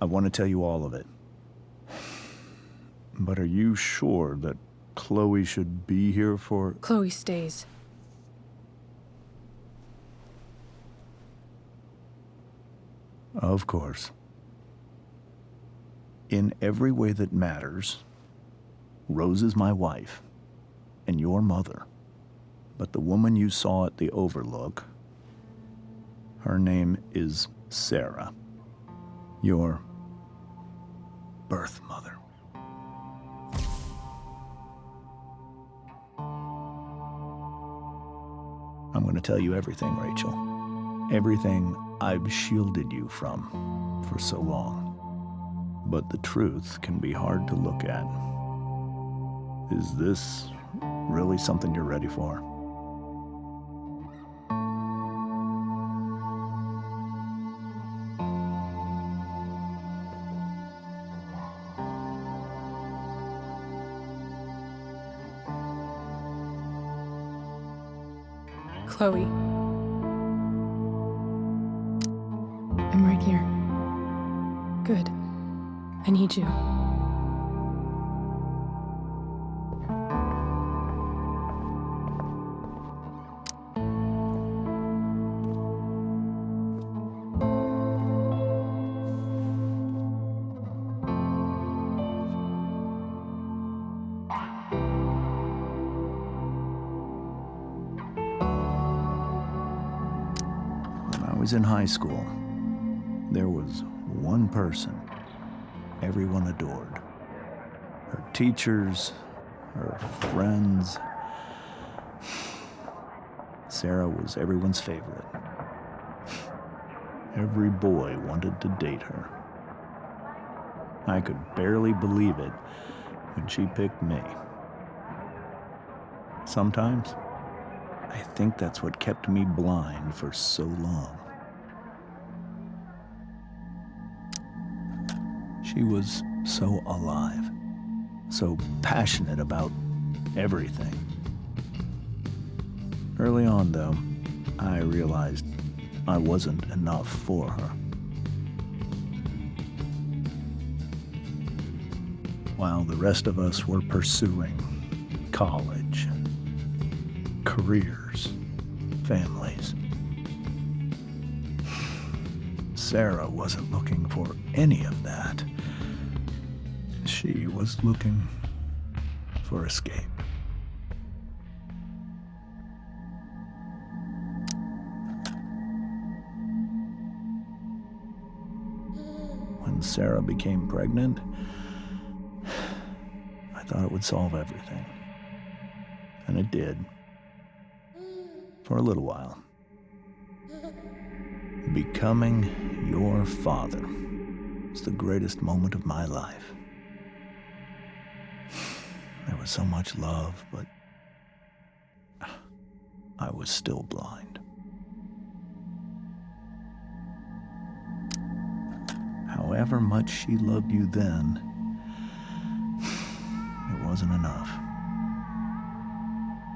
I want to tell you all of it. But are you sure that Chloe should be here for... Chloe stays. Of course. In every way that matters, Rose is my wife and your mother. But the woman you saw at the Overlook, her name is Sarah, your birth mother. I'm going to tell you everything, Rachel. Everything I've shielded you from for so long. But the truth can be hard to look at. Is this really something you're ready for? Chloe. I'm right here. Good. I need you. When I was in high school, there was one person everyone adored. Her teachers, her friends. Sarah was everyone's favorite. Every boy wanted to date her. I could barely believe it when she picked me. Sometimes, I think that's what kept me blind for so long. She was so alive, so passionate about everything. Early on, though, I realized I wasn't enough for her. While the rest of us were pursuing college, careers, families, Sarah wasn't looking for any of that. She was looking for escape. When Sarah became pregnant, I thought it would solve everything. And it did. For a little while. Becoming your father was the greatest moment of my life. There was so much love, but I was still blind. However much she loved you then, it wasn't enough.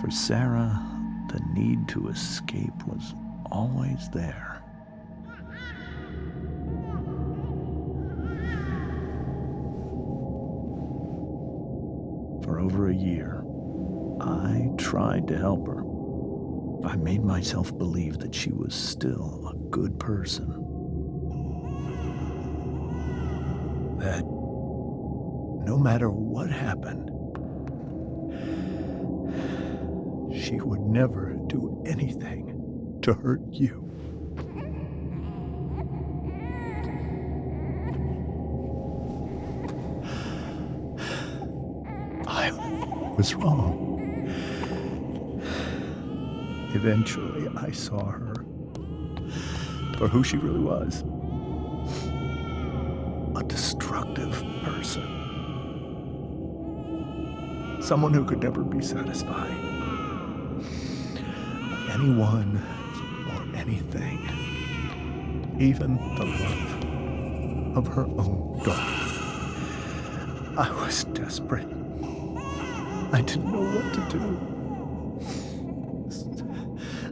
For Sarah, the need to escape was always there. For over a year, I tried to help her. I made myself believe that she was still a good person. That no matter what happened, she would never do anything to hurt you. I was wrong. Eventually, I saw her for who she really was. A destructive person. Someone who could never be satisfied. Anyone or anything. Even the love of her own daughter. I was desperate. I didn't know what to do.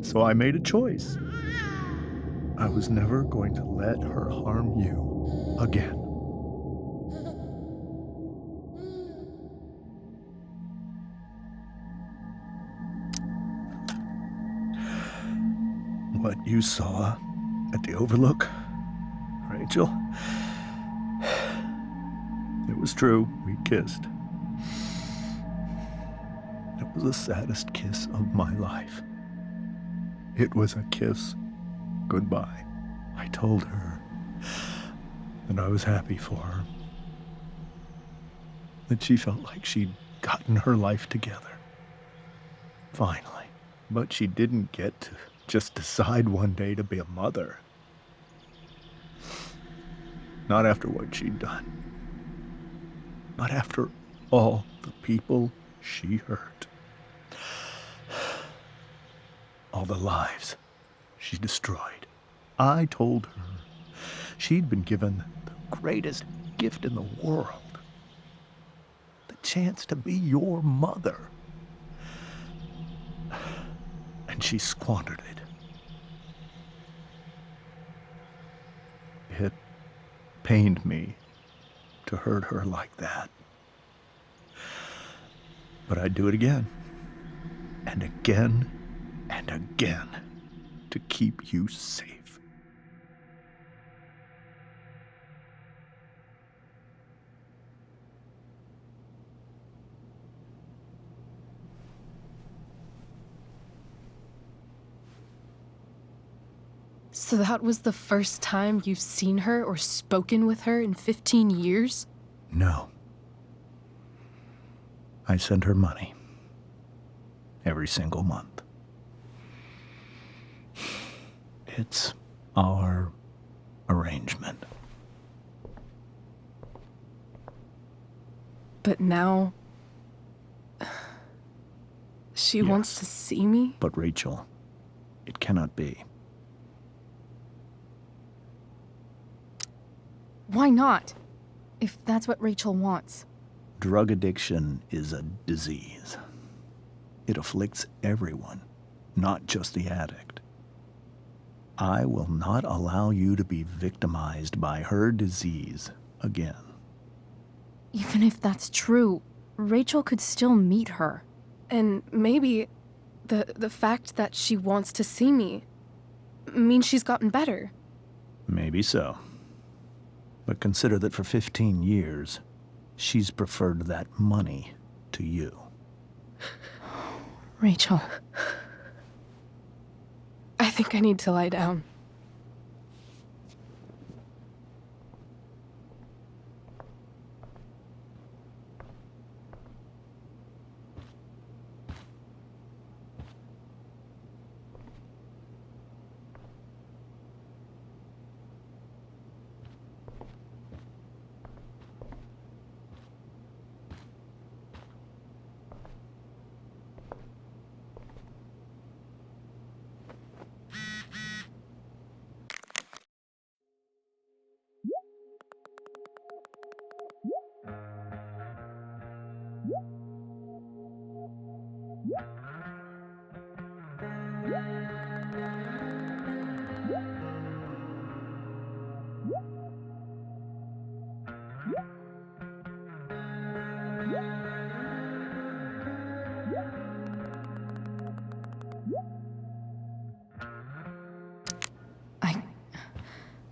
So I made a choice. I was never going to let her harm you again. you saw at the Overlook, Rachel, it was true. We kissed. It was the saddest kiss of my life. It was a kiss goodbye. I told her that I was happy for her, that she felt like she'd gotten her life together. Finally. But she didn't get to just decide one day to be a mother. Not after what she'd done. Not after all the people she hurt. All the lives she destroyed. I told her she'd been given the greatest gift in the world. The chance to be your mother. And she squandered it. It pained me to hurt her like that. But I'd do it again, and again, and again, to keep you safe. So that was the first time you've seen her or spoken with her in 15 years? No. I send her money. Every single month. It's our arrangement. But now... she wants to see me? But Rachel, it cannot be. Why not? If that's what Rachel wants. Drug addiction is a disease. It afflicts everyone, not just the addict. I will not allow you to be victimized by her disease again. Even if that's true, Rachel could still meet her. And maybe the fact that she wants to see me means she's gotten better. Maybe so. But consider that for 15 years, she's preferred that money to you. Rachel. I think I need to lie down.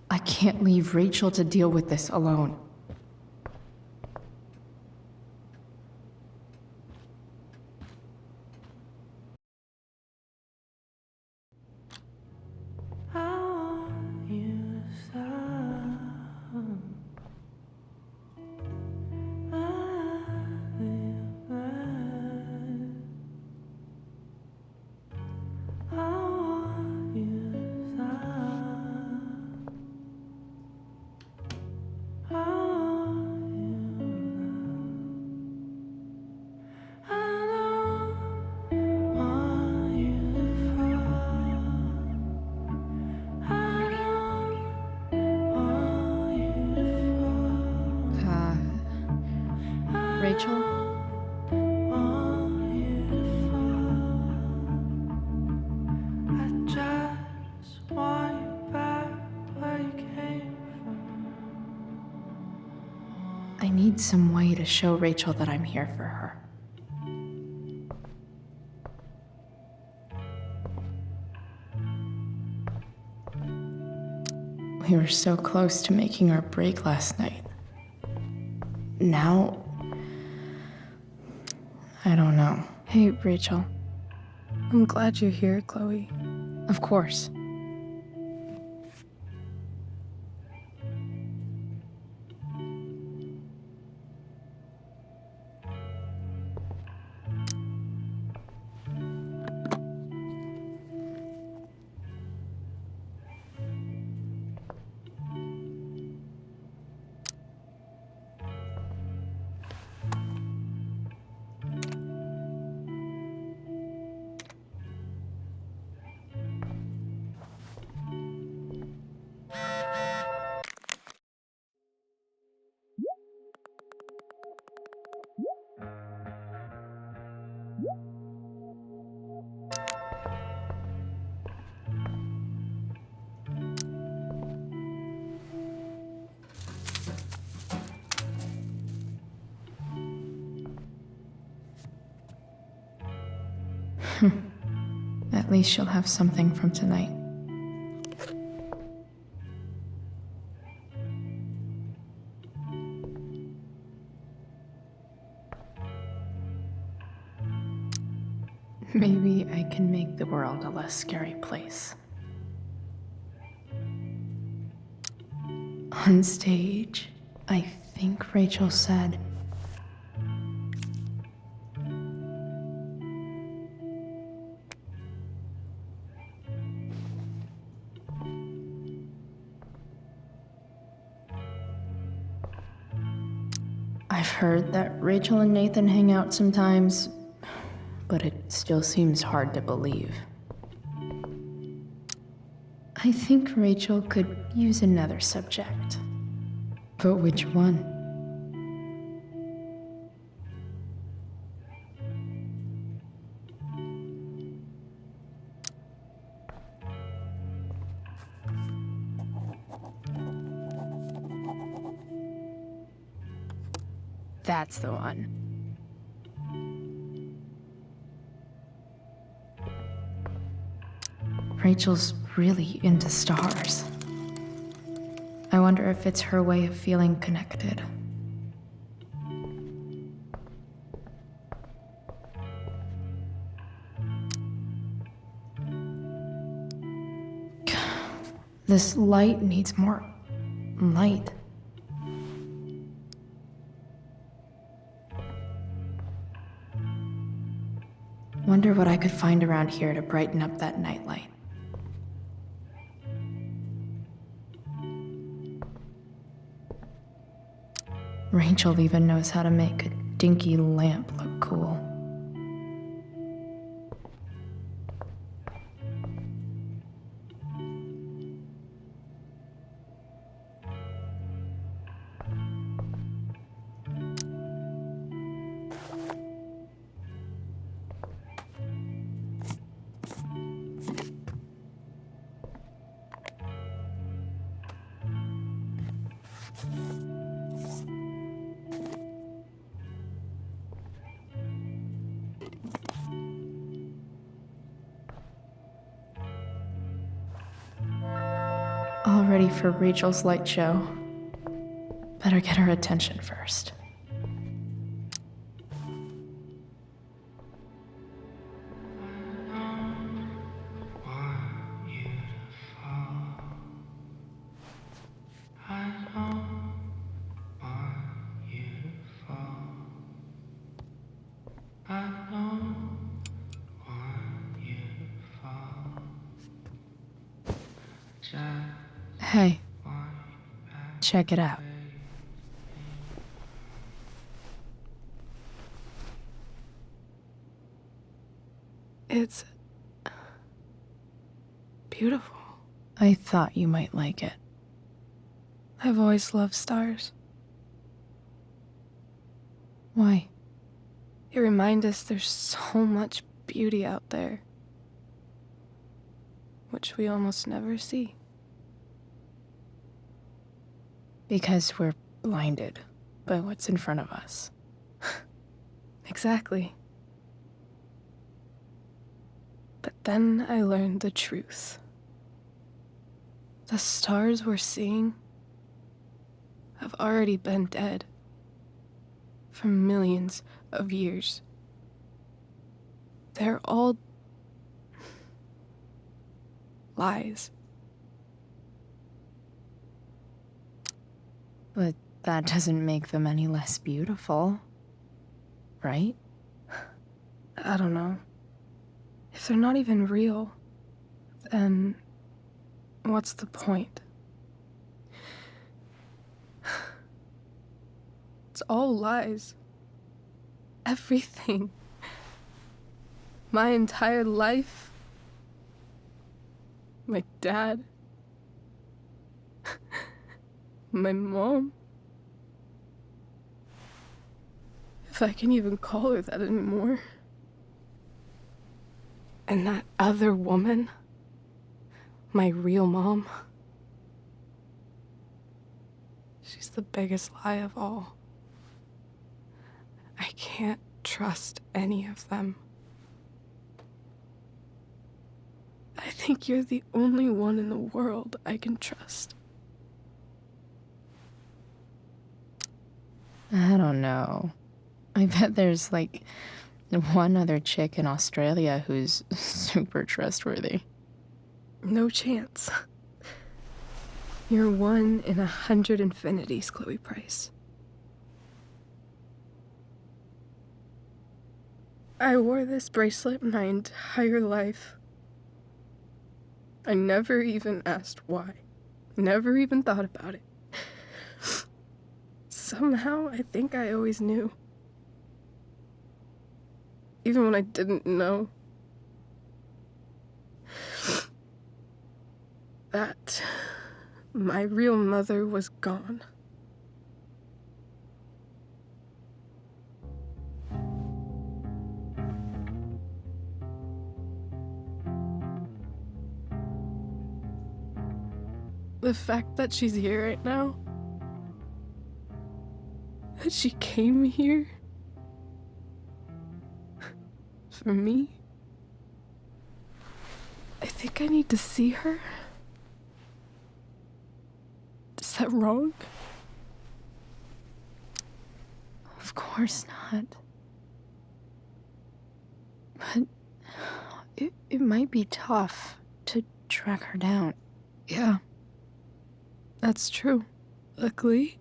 I can't leave Rachel to deal with this alone. Rachel? I need some way to show Rachel that I'm here for her. We were so close to making our break last night. Now, I don't know. Hey, Rachel. I'm glad you're here, Chloe. Of course. At least she'll have something from tonight. Maybe I can make the world a less scary place. On stage, I think Rachel said, I've heard that Rachel and Nathan hang out sometimes, but it still seems hard to believe. I think Rachel could use another subject. But which one? That's the one. Rachel's really into stars. I wonder if it's her way of feeling connected. This light needs more light. Wonder what I could find around here to brighten up that nightlight. Rachel even knows how to make a dinky lamp look cool. All ready for Rachel's light show. Better get her attention first. Hey, check it out. It's beautiful. I thought you might like it. I've always loved stars. Why? They remind us there's so much beauty out there, which we almost never see. Because we're blinded by what's in front of us. Exactly. But then I learned the truth. The stars we're seeing have already been dead for millions of years. They're all lies. But that doesn't make them any less beautiful, right? I don't know. If they're not even real, then what's the point? It's all lies. Everything. My entire life. My dad. My mom. If I can even call her that anymore. And that other woman. My real mom. She's the biggest lie of all. I can't trust any of them. I think you're the only one in the world I can trust. I don't know. I bet there's like one other chick in Australia who's super trustworthy. No chance. You're 1 in 100 infinities, Chloe Price. I wore this bracelet my entire life. I never even asked why. Never even thought about it. Somehow, I think I always knew. Even when I didn't know. That my real mother was gone. The fact that she's here right now, that she came here for me, I think I need to see her. Is that wrong? Of course not. But it might be tough to track her down. Yeah, that's true. Luckily,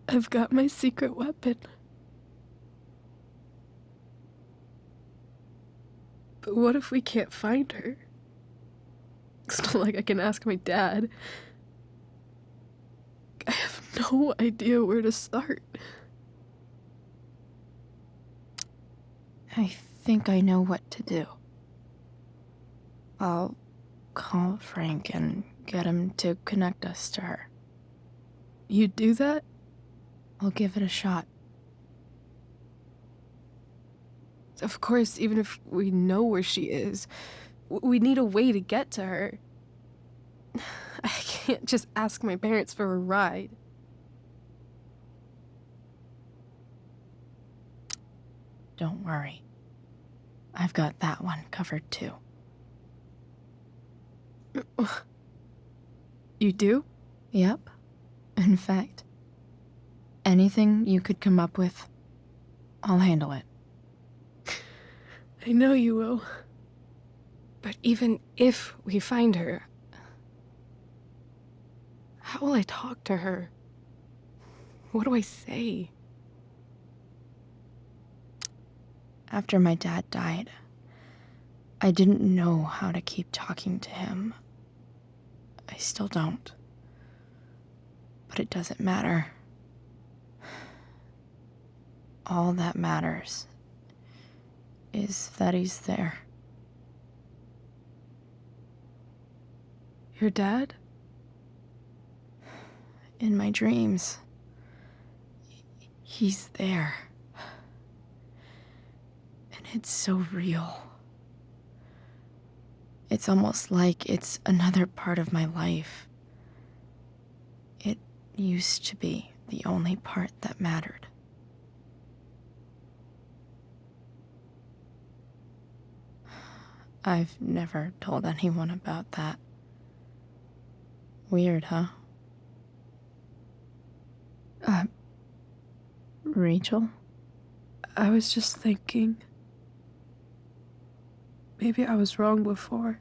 I've got my secret weapon. But what if we can't find her? It's not like I can ask my dad. I have no idea where to start. I think I know what to do. I'll call Frank and get him to connect us to her. You'd do that? I'll give it a shot. Of course, even if we know where she is, we need a way to get to her. I can't just ask my parents for a ride. Don't worry. I've got that one covered too. You do? Yep. In fact, anything you could come up with, I'll handle it. I know you will. But even if we find her, how will I talk to her? What do I say? After my dad died, I didn't know how to keep talking to him. I still don't. But it doesn't matter. All that matters is that he's there. Your dad? In my dreams. He's there. And it's so real. It's almost like it's another part of my life. It used to be the only part that mattered. I've never told anyone about that. Weird, huh? Rachel? I was just thinking. Maybe I was wrong before.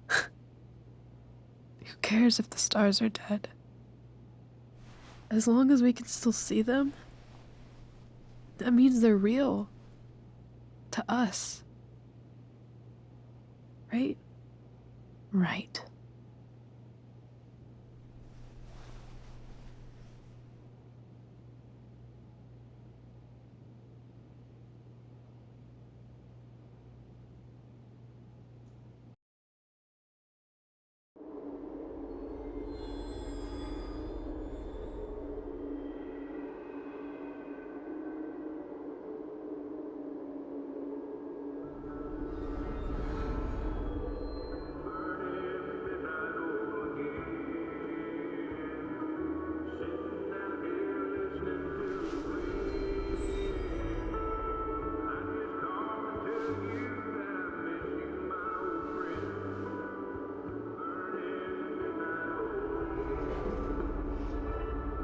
Who cares if the stars are dead? As long as we can still see them, that means they're real. To us. Right? Right.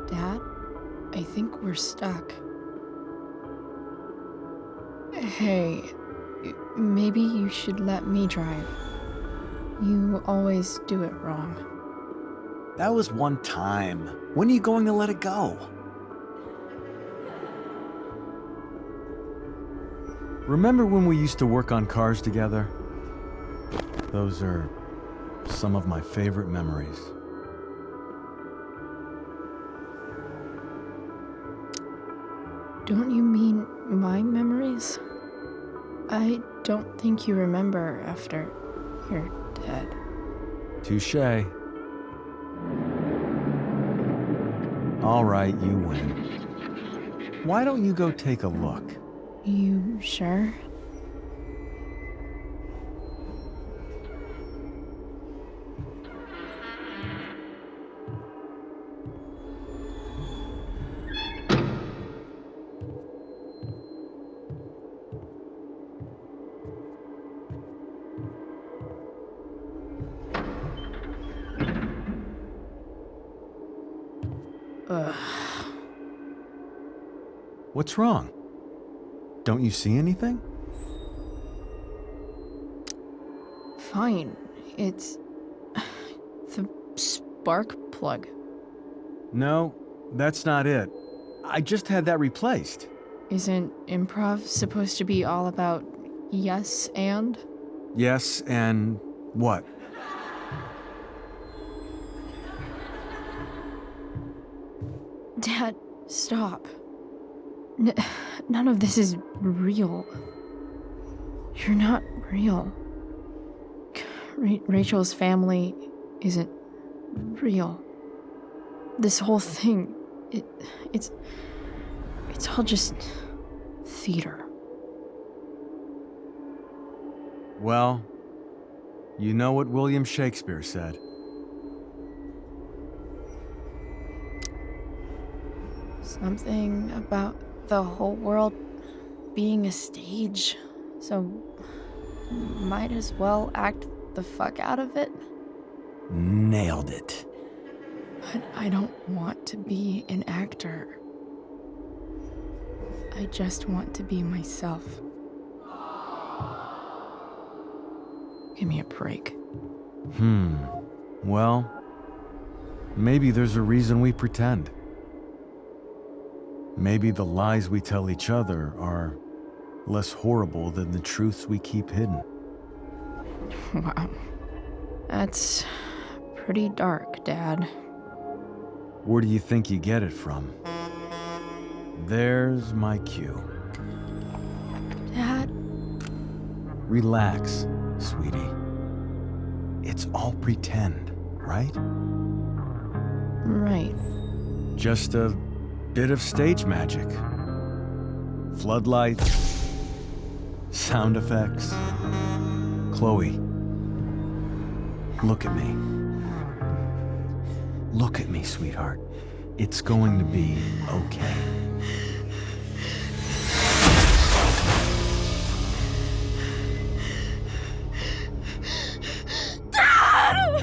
Dad, I think we're stuck. Hey, maybe you should let me drive. You always do it wrong. That was one time. When are you going to let it go? Remember when we used to work on cars together? Those are some of my favorite memories. Don't you mean my memories? I don't think you remember after you're dead. Touché. All right, you win. Why don't you go take a look? You sure? Ugh. What's wrong? Don't you see anything? Fine. It's the spark plug. No, that's not it. I just had that replaced. Isn't improv supposed to be all about yes and? Yes, and what? Dad, stop. None of this is real. You're not real. Rachel's family isn't real. This whole thing, it's all just theater. Well, you know what William Shakespeare said. Something about the whole world being a stage, so might as well act the fuck out of it. Nailed it. But I don't want to be an actor. I just want to be myself. Give me a break. Well, maybe there's a reason we pretend. Maybe the lies we tell each other are less horrible than the truths we keep hidden. Wow. That's pretty dark, Dad. Where do you think you get it from? There's my cue. Dad? Relax, sweetie. It's all pretend, right? Right. Just a bit of stage magic. Floodlights, sound effects. Chloe, look at me. Look at me, sweetheart. It's going to be okay. Dad!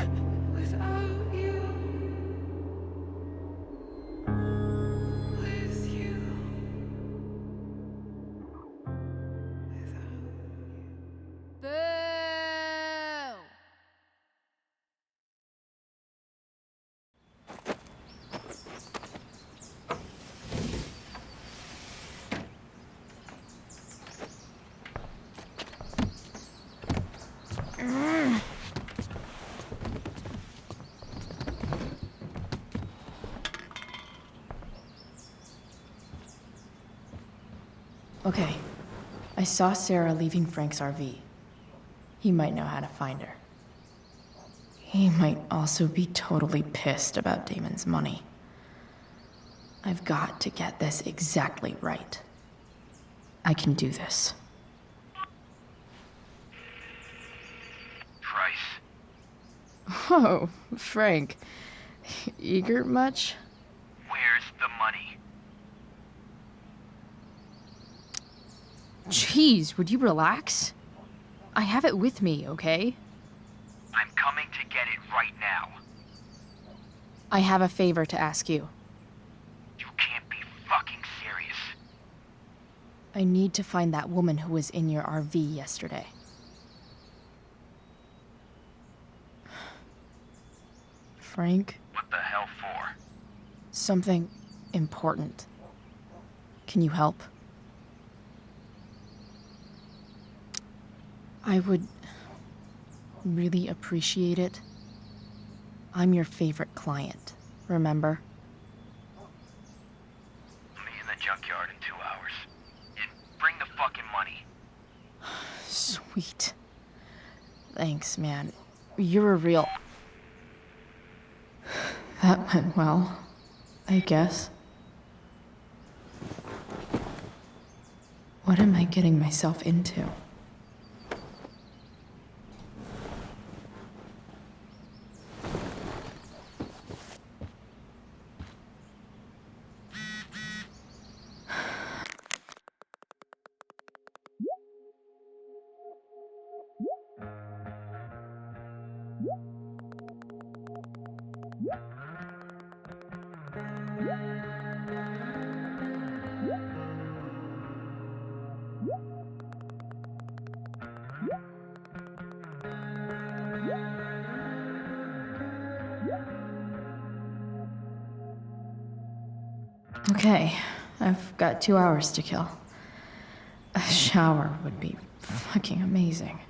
Okay. I saw Sarah leaving Frank's RV. He might know how to find her. He might also be totally pissed about Damon's money. I've got to get this exactly right. I can do this. Price. Oh, Frank. Eager much? Where's the money? Jeez, would you relax? I have it with me, okay? I'm coming to get it right now. I have a favor to ask you. You can't be fucking serious. I need to find that woman who was in your RV yesterday. Frank? What the hell for? Something important. Can you help? I would really appreciate it. I'm your favorite client, remember? Meet in the junkyard in 2 hours. And bring the fucking money. Sweet. Thanks, man. You're a real... That went well, I guess. What am I getting myself into? Okay, I've got 2 hours to kill. A shower would be fucking amazing.